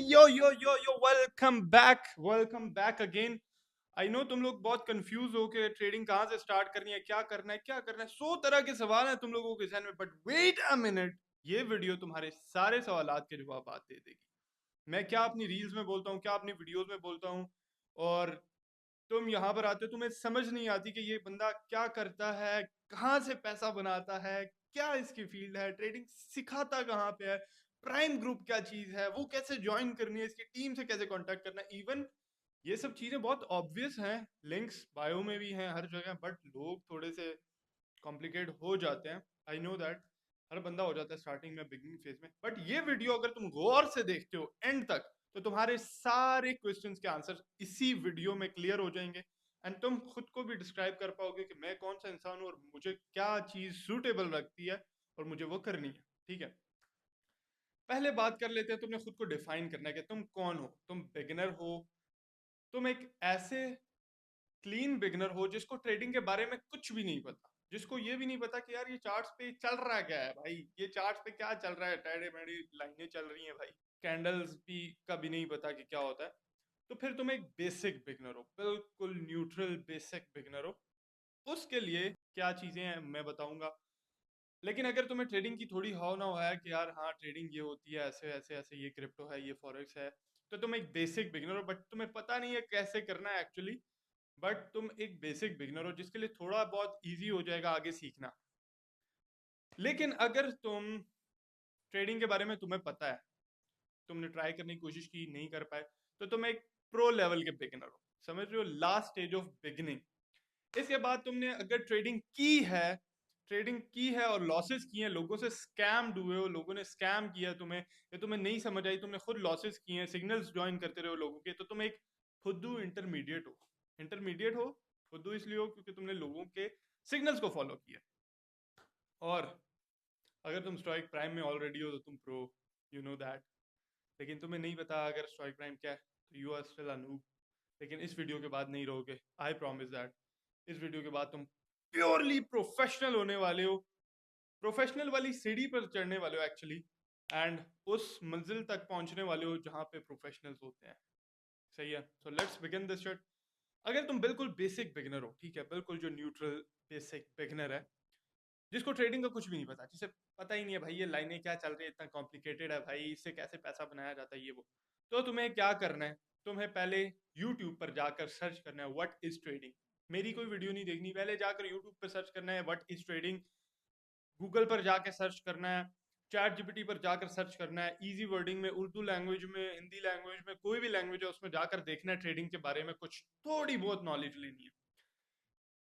Yo welcome back again. I know तुम लोग बहुत कंफ्यूज हो कि ट्रेडिंग कहाँ से स्टार्ट करनी है, क्या करना है 100 तरह के सवाल हैं तुम लोगों के जहन में। बट वेट अ मिनट, ये वीडियो तुम्हारे सारे सवालात के जवाब दे देगी। मैं क्या अपनी रील्स में बोलता हूँ, क्या अपनी वीडियोस में बोलता हूँ, और तुम यहाँ पर आते हो, तुम्हें समझ नहीं आती कि ये बंदा क्या करता है, कहाँ से पैसा बनाता है, क्या इसकी फील्ड है, ट्रेडिंग सिखाता कहाँ पे है, प्राइम ग्रुप क्या चीज है, वो कैसे ज्वाइन करनी है, इसकी टीम से कैसे कांटेक्ट करना है। इवन ये सब चीजें बहुत ऑब्वियस हैं, लिंक्स बायो में भी हैं हर जगह, बट लोग थोड़े से कॉम्प्लिकेट हो जाते हैं। आई नो दैट हर बंदा हो जाता है स्टार्टिंग में, बिगिनिंग फेज में। बट ये वीडियो अगर तुम गौर से देखते हो एंड तक, तो तुम्हारे सारे क्वेश्चंस के आंसर इसी वीडियो में क्लियर हो जाएंगे। एंड तुम खुद को भी डिस्क्राइब कर पाओगे कि मैं कौन सा इंसान हूँ और मुझे क्या चीज सूटेबल लगती है और मुझे वो करनी है। ठीक है, पहले बात कर लेते हैं। तुमने खुद को डिफाइन करना है कि तुम कौन हो। तुम बिगिनर हो, तुम एक ऐसे क्लीन बिगनर हो जिसको ट्रेडिंग के बारे में कुछ भी नहीं पता, जिसको ये भी नहीं पता कि यार ये चार्ट्स पे चल रहा क्या है भाई, ये चार्ट्स पे क्या चल रहा है, टेढ़े मेढ़ी लाइनें चल रही हैं भाई, कैंडल्स भी का भी नहीं पता कि क्या होता है। तो फिर तुम एक बेसिक बिगनर हो, बिल्कुल न्यूट्रल बेसिक बिगनर हो। उसके लिए क्या चीजें हैं मैं बताऊंगा। लेकिन अगर तुम्हें ट्रेडिंग की थोड़ी हौ ना हो है कि यार हाँ ट्रेडिंग ये होती है, ऐसे ऐसे ऐसे, ये क्रिप्टो है, ये फॉरेक्स है, तो तुम एक बेसिक बिगनर हो बट तुम्हें पता नहीं है कैसे करना है एक्चुअली। बट तुम एक बेसिक बिगनर हो जिसके लिए थोड़ा बहुत इजी हो जाएगा आगे सीखना। लेकिन अगर तुम ट्रेडिंग के बारे में तुम्हें पता है, तुमने ट्राई करने की कोशिश की, नहीं कर पाए, तो तुम एक प्रो लेवल के बिगिनर हो, समझ रहे हो, लास्ट स्टेज ऑफ बिगिनिंग। इसके बाद तुमने अगर ट्रेडिंग की है और लॉसेस किए हैं, लोगों से स्कैम्ड हुए हो, लोगों ने स्कैम किया तुम्हें, या तुम्हें नहीं समझ आई, तुमने खुद लॉसेस किए हैं, सिग्नल्स ज्वाइन करते रहे हो लोगों के, तो तुम एक खुद इंटरमीडिएट हो। इंटरमीडिएट हो खुद इसलिए हो क्योंकि तुमने लोगों के सिग्नल्स को फॉलो किया। और अगर तुम स्ट्राइक प्राइम में ऑलरेडी हो तो तुम प्रो, यू नो दैट। लेकिन तुम्हें नहीं पता अगर स्ट्राइक प्राइम क्या है, तो यू आर स्टिल अनूब। लेकिन इस वीडियो के बाद नहीं रहोगे, आई प्रॉमिस दैट। इस वीडियो के बाद तुम प्योरली प्रोफेशनल होने वाले हो, प्रोफेशनल वाली सीढ़ी पर चढ़ने वाले हो एक्चुअली, एंड उस मंजिल तक पहुंचने वाले हो जहां पे प्रोफेशनल्स होते हैं। सही है, so let's begin this shot. अगर तुम बिल्कुल बेसिक बिगिनर हो, ठीक है, बिल्कुल जो न्यूट्रल बेसिक बिगिनर है, जिसको ट्रेडिंग का कुछ भी नहीं पता, जिसे पता ही नहीं है भाई ये लाइनें क्या चल रही है, इतना कॉम्प्लिकेटेड है भाई, इससे कैसे पैसा बनाया जाता है ये वो, तो तुम्हें क्या करना है, तुम्हें पहले यूट्यूब पर जाकर सर्च करना है व्हाट इज ट्रेडिंग। मेरी कोई वीडियो नहीं देखनी, पहले जाकर यूट्यूब पर सर्च करना है व्हाट इज ट्रेडिंग। गूगल पर जाकर सर्च करना है, चैट जीपीटी पर जाकर सर्च करना है, इजी वर्डिंग में, उर्दू लैंग्वेज में, हिंदी लैंग्वेज में, कोई भी लैंग्वेज है उसमें जाकर देखना है ट्रेडिंग के बारे में, कुछ थोड़ी बहुत नॉलेज लेनी है।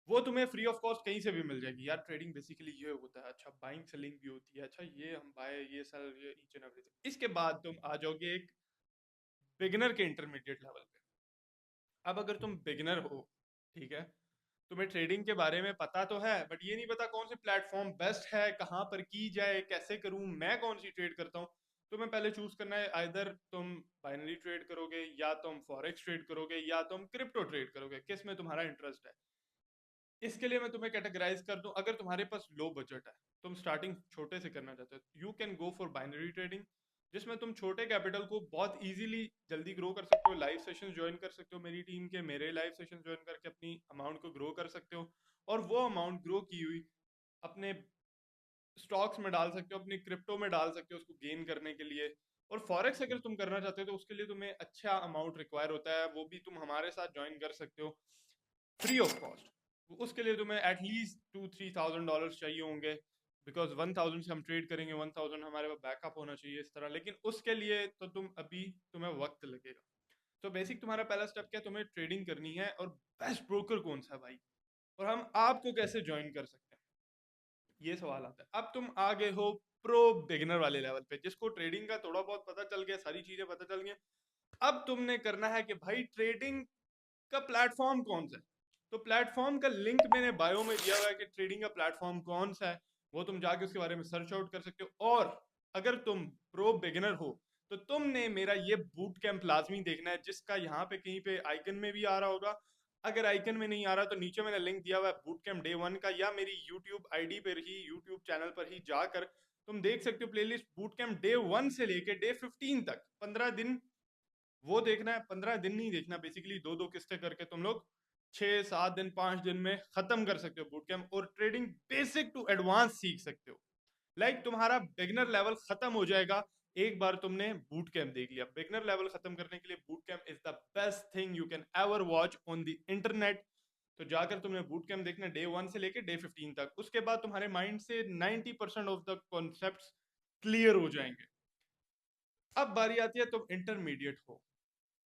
वो तुम्हें फ्री ऑफ कॉस्ट कहीं से भी मिल जाएगी। यार ट्रेडिंग बेसिकली ये होता है, अच्छा बाइंग सेलिंग भी होती है, अच्छा ये हम बाय ये सेल ये ईच एंड एवरीथिंग। इसके बाद तुम आ जाओगे एक बिगिनर के इंटरमीडिएट लेवल पे। अब अगर तुम बिगिनर हो, ठीक है, तुम्हें ट्रेडिंग के बारे में पता तो है बट ये नहीं पता कौन से प्लेटफॉर्म बेस्ट है, कहाँ पर की जाए, कैसे करूं, मैं कौन सी ट्रेड करता हूँ। तुम्हें पहले चूज करना है, आइदर तुम बाइनरी ट्रेड करोगे, या तुम फॉरेक्स ट्रेड करोगे, या तुम क्रिप्टो ट्रेड करोगे, किस में तुम्हारा इंटरेस्ट है। इसके लिए मैं तुम्हें कैटेगराइज कर दूं, अगर तुम्हारे पास लो बजट है, तुम स्टार्टिंग छोटे से करना चाहते हो, you can go for binary trading, जिसमें तुम छोटे कैपिटल को बहुत इजीली जल्दी ग्रो कर सकते हो, लाइव सेशंस ज्वाइन कर सकते हो मेरी टीम के, मेरे लाइव सेशंस ज्वाइन करके अपनी अमाउंट को ग्रो कर सकते हो, और वो अमाउंट ग्रो की हुई अपने स्टॉक्स में डाल सकते हो, अपनी क्रिप्टो में डाल सकते हो उसको गेन करने के लिए। और फॉरेक्स अगर तुम करना चाहते हो तो उसके लिए तुम्हें अच्छा अमाउंट रिक्वायर होता है, वो भी तुम हमारे साथ ज्वाइन कर सकते हो फ्री ऑफ कॉस्ट। उसके लिए तुम्हें एटलीस्ट $2-3,000 चाहिए होंगे, बिकॉज 1,000 से हम ट्रेड करेंगे, 1,000 हमारे पास बैकअप होना चाहिए इस तरह। लेकिन उसके लिए तो तुम्हें वक्त लगेगा। तो बेसिक तुम्हारा पहला स्टेप क्या है, तुम्हें ट्रेडिंग करनी है, और बेस्ट ब्रोकर कौन सा है भाई, और हम आपको कैसे ज्वाइन कर सकते हैं, ये सवाल आता है। अब तुम आ गए हो प्रो बिगिनर वाले लेवल पे, जिसको ट्रेडिंग का थोड़ा बहुत पता चल गया, सारी चीजें पता चल गई। अब तुमने करना है कि भाई ट्रेडिंग का प्लेटफॉर्म कौन सा है। तो प्लेटफॉर्म का लिंक मैंने बायो में दिया हुआ है कि ट्रेडिंग का प्लेटफॉर्म कौन सा है, वो तुम जाके उसके बारे में सर्च आउट कर सकते हो। और अगर तुम प्रो बिगिनर हो तो तुमने मेरा ये बूट कैंप लाजमी देखना है, जिसका यहाँ पे कहीं पे आइकन में भी आ रहा होगा। अगर आइकन में नहीं आ रहा तो नीचे मैंने लिंक दिया हुआ है बूट कैंप डे 1 का, या मेरी यूट्यूब आईडी पर ही, यूट्यूब चैनल पर ही जाकर तुम देख सकते हो प्लेलिस्ट बूट कैंप डे 1 से लेके डे 15 तक, 15 दिन वो देखना है, 15 दिन नहीं देखना। बेसिकली 2-2 किस्तें करके तुम लोग 6-7 दिन 5 दिन में खत्म कर सकते हो बूट कैंप, और ट्रेडिंग बेसिक टू एडवांस सीख सकते हो। तुम्हारा बिगनर लेवल खत्म हो जाएगा एक बार तुमने बूट कैंप देख लिया। बिगनर लेवल खत्म करने के लिए boot camp is the best thing you can ever watch on the internet. तो जाकर तुमने बूट कैंप देखना डे 1 से लेकर डे 15 तक। उसके बाद तुम्हारे माइंड से 90% ऑफ द कॉन्सेप्ट क्लियर हो जाएंगे। अब बारी आती है तुम इंटरमीडिएट हो,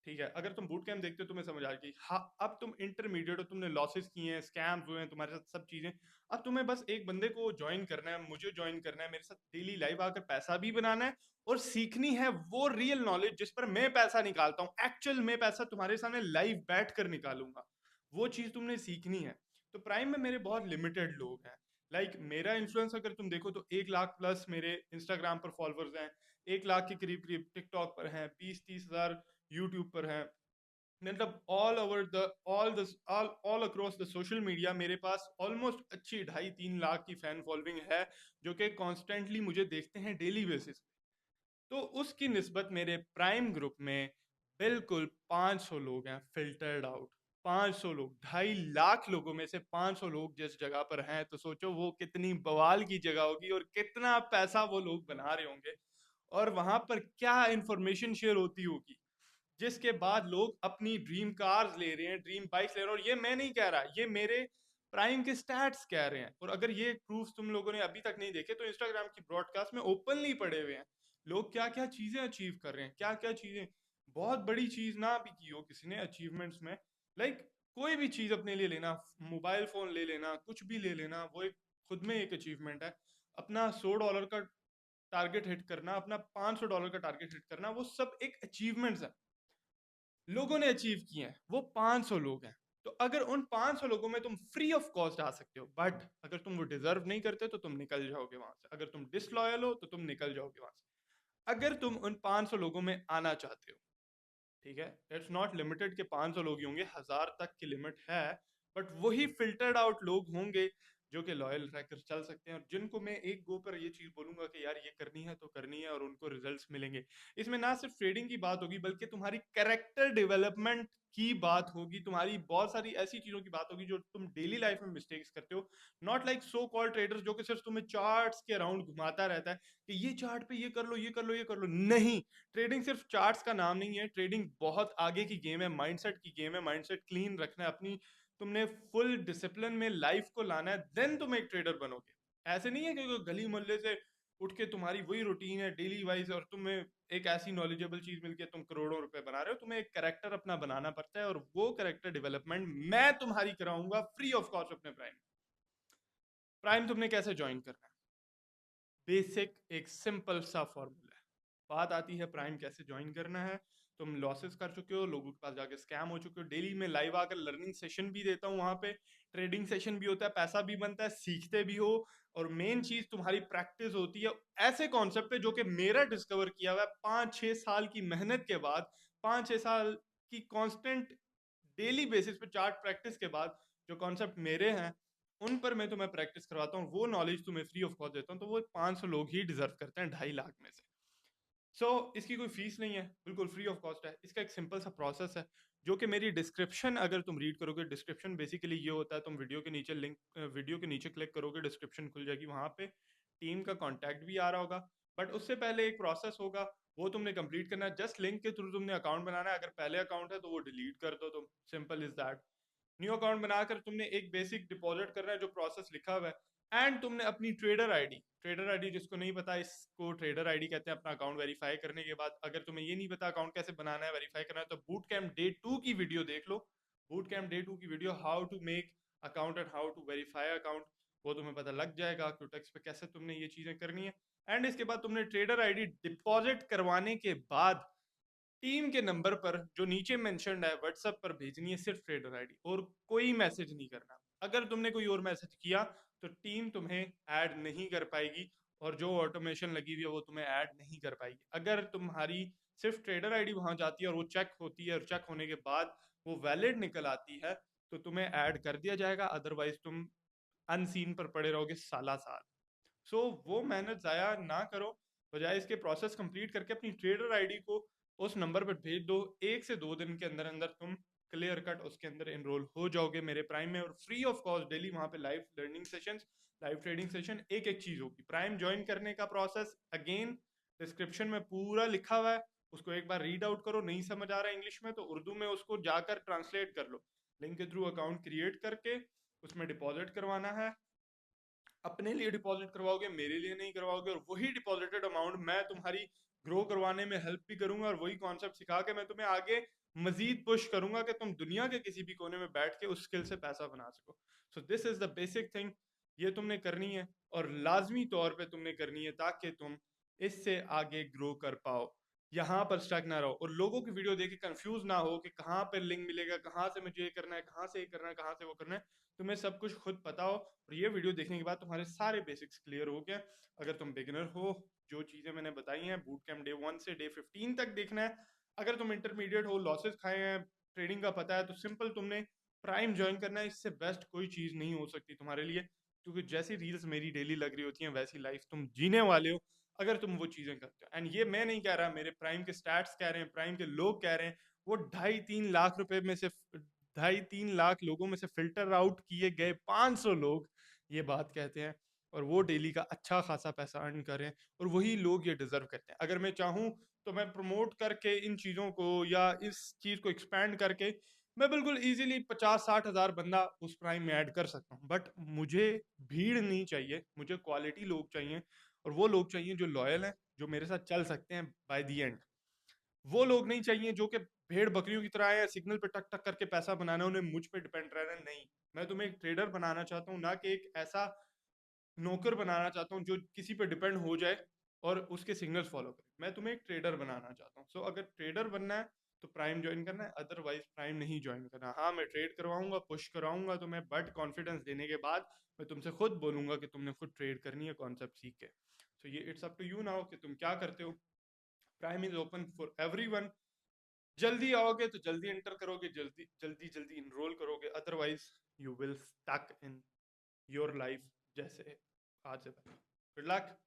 ठीक है। अगर तुम बूट कैंप देखते हो तुम्हें समझ आ गई, हाँ अब तुम इंटरमीडिएट हो, तुमने लॉसेस किए हैं, स्कैम्स हुए हैं तुम्हारे साथ, सब चीजें। अब तुम्हें बस एक बंदे को ज्वाइन करना है, मुझे ज्वाइन करना है, मेरे साथ डेली लाइव आकर पैसा भी बनाना है, और सीखनी है वो रियल नॉलेज जिस पर मैं पैसा निकालता हूँ। एक्चुअल में पैसा तुम्हारे सामने लाइव बैठ कर निकालूंगा, वो चीज तुमने सीखनी है। तो प्राइम में मेरे बहुत लिमिटेड लोग हैं। मेरा इन्फ्लुएंस अगर तुम देखो तो 1 लाख प्लस मेरे इंस्टाग्राम पर फॉलोअर्स हैं, 1 लाख के करीब करीब टिकटॉक पर हैं, 20-30 हजार यूट्यूब पर हैं। मतलब all across the social media मेरे पास ऑलमोस्ट अच्छी 2.5-3 लाख की फैन फॉलोइंग है, जो कि कॉन्स्टेंटली मुझे देखते हैं डेली बेसिस। तो उसकी निस्बत मेरे प्राइम ग्रुप में बिल्कुल 500 लोग हैं, फिल्टर्ड आउट। 500 लोग, 2.5 लाख लोगों में से 500 लोग जिस जगह पर हैं, तो सोचो वो कितनी बवाल की जगह होगी और कितना पैसा वो लोग बना रहे होंगे, और वहां पर क्या इंफॉर्मेशन शेयर होती होगी, जिसके बाद लोग अपनी ड्रीम कार्स ले रहे हैं, ड्रीम बाइक्स ले रहे हैं। और ये मैं नहीं कह रहा, ये मेरे प्राइम के स्टैट्स कह रहे हैं। और अगर ये प्रूफ तुम लोगों ने अभी तक नहीं देखे तो इंस्टाग्राम की ब्रॉडकास्ट में ओपनली पड़े हुए हैं, लोग क्या क्या चीजें अचीव कर रहे हैं, क्या क्या चीजें। बहुत बड़ी चीज ना भी की हो किसी ने अचीवमेंट्स में, लाइक कोई भी चीज अपने लिए लेना, मोबाइल फोन ले लेना, कुछ भी ले लेना, वो एक खुद में एक अचीवमेंट है। अपना $100 का टारगेट हिट करना, अपना $500 का टारगेट हिट करना, वो सब एक अचीवमेंट्स है, लोगों ने अचीव किए हैं। वो 500 लोग हैं। तो अगर उन 500 लोगों में तुम फ्री ऑफ कॉस्ट आ सकते हो, बट अगर तुम वो डिजर्व नहीं करते तो तुम निकल जाओगे वहां से। अगर तुम डिसलॉयल हो तो तुम निकल जाओगे वहां से। अगर तुम उन 500 लोगों में आना चाहते हो, ठीक है, इट्स नॉट लिमिटेड के 500 लोग ही होंगे, 1000 तक की लिमिट है, बट वही फिल्टर्ड आउट लोग होंगे जो कि लॉयल रहकर चल सकते हैं, और जिनको मैं एक गो पर ये चीज बोलूंगा कि यार ये करनी है तो करनी है, और उनको रिजल्ट्स मिलेंगे। इसमें ना सिर्फ ट्रेडिंग की बात होगी, बल्कि तुम्हारी कैरेक्टर डेवलपमेंट की बात होगी, तुम्हारी बहुत सारी ऐसी चीजों की बात होगी जो तुम डेली लाइफ में मिस्टेक्स करते हो। Not like so called traders जो कि सिर्फ तुम्हें चार्ट्स के अराउंड घुमाता रहता है कि ये चार्ट पे ये कर लो, ये कर लो, ये कर लो। नहीं, ट्रेडिंग सिर्फ चार्ट्स का नाम नहीं है, ट्रेडिंग बहुत आगे की गेम है, माइंडसेट की गेम है। माइंडसेट क्लीन रखना है अपनी, तुमने फुल डिसिप्लिन में लाइफ को लाना है, देन तुम एक ट्रेडर बनोगे। ऐसे नहीं है कि कोई गली मोहल्ले से उठ के तुम्हारी वही रूटीन है डेली वाइज और तुम्हें एक ऐसी नॉलेजेबल चीज मिल के तुम करोड़ों रुपए बना रहे हो। तुम्हें एक करेक्टर अपना बनाना पड़ता है, और वो करेक्टर डेवलपमेंट मैं तुम्हारी कराऊंगा फ्री ऑफ कॉस्ट अपने प्राइम। प्राइम तुमने कैसे ज्वाइन करना है, बेसिक एक सिंपल सा फॉर्मूला है। बात आती है प्राइम कैसे ज्वाइन करना है। तुम लॉसेस कर चुके हो, लोगों के पास जाके स्कैम हो चुके हो, डेली में लाइव आकर लर्निंग सेशन भी देता हूँ, वहां पे ट्रेडिंग सेशन भी होता है, पैसा भी बनता है, सीखते भी हो, और मेन चीज तुम्हारी प्रैक्टिस होती है। ऐसे कॉन्सेप्ट है जो कि मेरा डिस्कवर किया हुआ है 5-6 साल की मेहनत के बाद, 5-6 साल की कांस्टेंट डेली बेसिस पे चार्ट प्रैक्टिस के बाद, जो कॉन्सेप्ट मेरे हैं उन पर मैं तुम्हें प्रैक्टिस करवाता हूँ, वो नॉलेज तुम्हें फ्री ऑफ कॉस्ट देता हूँ। तो वो 500 लोग ही डिजर्व करते हैं 2.5 लाख में से। इसकी कोई फीस नहीं है, बिल्कुल फ्री ऑफ कॉस्ट है। इसका एक सिंपल सा प्रोसेस है जो कि मेरी डिस्क्रिप्शन अगर तुम रीड करोगे, डिस्क्रिप्शन बेसिकली ये होता है, तुम वीडियो के नीचे लिंक, वीडियो के नीचे क्लिक करोगे, डिस्क्रिप्शन खुल जाएगी, वहां पे टीम का कॉन्टैक्ट भी आ रहा होगा। बट उससे पहले एक प्रोसेस होगा, वो तुमने कंप्लीट करना है। जस्ट लिंक के थ्रू तुमने अकाउंट बनाना है, अगर पहले अकाउंट है तो वो डिलीट कर दो तुम, simple is that. New account बनाकर तुमने एक बेसिक डिपॉजिट करना है, जो प्रोसेस लिखा हुआ है, एंड तुमने अपनी ट्रेडर आईडी जिसको नहीं पता, इसको ट्रेडर आईडी कहते हैं। अपना अकाउंट वेरीफाई करने के बाद, अगर तुम्हें ये नहीं पता अकाउंट कैसे बनाना है, वेरीफाई करना है, तो बूट कैंप डे 2 की वीडियो देख लो। बूट कैंप डे 2 की video, how to make account and how to verify account, वो तुम्हें पता लग जाएगा क्यूटेक्स पे कैसे तुमने ये चीजें करनी है। एंड इसके बाद तुमने ट्रेडर आईडी डिपॉजिट करवाने के बाद टीम के नंबर पर जो नीचे मेंशन्ड है व्हाट्सएप पर भेजनी है सिर्फ ट्रेडर आईडी, और कोई मैसेज नहीं करना। अगर तुमने कोई और मैसेज किया तो टीम तुम्हें ऐड नहीं कर पाएगी, और जो ऑटोमेशन लगी हुई है वो तुम्हें ऐड नहीं कर पाएगी। अगर तुम्हारी सिर्फ ट्रेडर आईडी वहां जाती है और वो चेक होती है, और चेक होने के बाद वो वैलिड निकल आती है, तो तुम्हें ऐड कर दिया जाएगा। अदरवाइज तुम अनसीन पर पड़े रहोगे साला साल। वो मेहनत जाया ना करो, बजाय इसके प्रोसेस कंप्लीट करके अपनी ट्रेडर आईडी को उस नंबर पर भेज दो, 1 से 2 दिन के अंदर अंदर तुम क्लियर कट उसके अंदर एनरोल हो जाओगे मेरे प्राइम में, और फ्री ऑफ कॉस्ट डेली वहां पे live learning sessions, live trading session, एक एक चीज होगी। प्राइम ज्वाइन करने का प्रोसेस अगेन डिस्क्रिप्शन में पूरा लिखा हुआ है, उसको एक बार रीड आउट करो, नहीं समझ आ रहा है इंग्लिश में तो उर्दू में उसको जाकर ट्रांसलेट कर लो। लिंक के थ्रू अकाउंट क्रिएट करके उसमें डिपॉजिट करवाना है, अपने लिए डिपॉजिट करवाओगे, मेरे लिए नहीं करवाओगे, और वही डिपॉजिटेड अमाउंट मैं तुम्हारी ग्रो करवाने में हेल्प भी करूंगा, और वही कॉन्सेप्ट सिखा के मैं तुम्हें आगे मजीद पुश करूंगा कि तुम दुनिया के किसी भी कोने में बैठ के उस स्किल से पैसा बना सको। So this is the basic thing, ये तुमने करनी है और लाजमी तौर पे तुमने करनी है ताकि तुम इससे आगे ग्रो कर पाओ, यहाँ पर स्टक ना रहो और लोगों की वीडियो देख के कंफ्यूज ना हो कि कहाँ पर लिंक मिलेगा, कहाँ से मुझे ये करना है, कहाँ से ये करना है, कहाँ से वो करना है। तुम्हें सब कुछ खुद पता हो, और ये वीडियो देखने के बाद तुम्हारे सारे बेसिक्स क्लियर हो गए। अगर तुम बिगिनर हो, जो चीज़ें मैंने बताई हैं बूट कैम्प डे 1 से डे 15 तक देखना है। अगर तुम इंटरमीडिएट हो, लॉसेस खाए हैं, ट्रेडिंग का पता है, तो सिंपल तुमने प्राइम ज्वाइन करना है। इससे बेस्ट कोई चीज़ नहीं हो सकती तुम्हारे लिए, क्योंकि जैसी रील्स मेरी डेली लग रही होती हैं वैसी लाइफ तुम जीने वाले हो अगर तुम वो चीज़ें करते हो। एंड ये मैं नहीं कह रहा, मेरे प्राइम के स्टैट्स कह रहे हैं, प्राइम के लोग कह रहे हैं। वो 2.5-3 लाख रुपए में से 2.5-3 लाख लोगों में से फिल्टर आउट किए गए 500 लोग ये बात कहते हैं, और वो डेली का अच्छा खासा पैसा अर्न कर रहे हैं, और वही लोग ये डिजर्व करते हैं। अगर मैं चाहूँ तो मैं प्रमोट करके इन चीज़ों को या इस चीज़ को एक्सपैंड करके मैं बिल्कुल इजीली 50-60 हज़ार बंदा उस प्राइम में ऐड कर सकता हूँ, बट मुझे भीड़ नहीं चाहिए, मुझे क्वालिटी लोग चाहिए, और वो लोग चाहिए जो लॉयल हैं, जो मेरे साथ चल सकते हैं बाय द एंड। वो लोग नहीं चाहिए जो कि भेड़ बकरियों की तरह आए, सिग्नल पे टक टक करके पैसा बनाना, उन्हें मुझ पे डिपेंड रहना है। नहीं, मैं तुम्हें एक ट्रेडर बनाना चाहता हूँ, ना कि एक ऐसा नौकर बनाना चाहता हूँ जो किसी पे डिपेंड हो जाए और उसके सिग्नल्स फॉलो करे। मैं तुम्हें एक ट्रेडर बनाना चाहता हूँ। सो अगर ट्रेडर बनना है तो प्राइम ज्वाइन करना है, अदरवाइज प्राइम नहीं ज्वाइन करना। हाँ, मैं ट्रेड करवाऊंगा, पुश कराऊंगा तुम्हें, बट कॉन्फिडेंस देने के बाद मैं तुमसे खुद बोलूंगा कि तुमने खुद ट्रेड करनी है कॉन्सेप्ट सीख के। सो ये it's up to you now कि तुम क्या करते हो। Prime is open for everyone. जल्दी आओगे तो जल्दी एंटर करोगे, जल्दी जल्दी जल्दी इनरोल करोगे, otherwise you will stuck in your life जैसे आज से पहले। Good luck.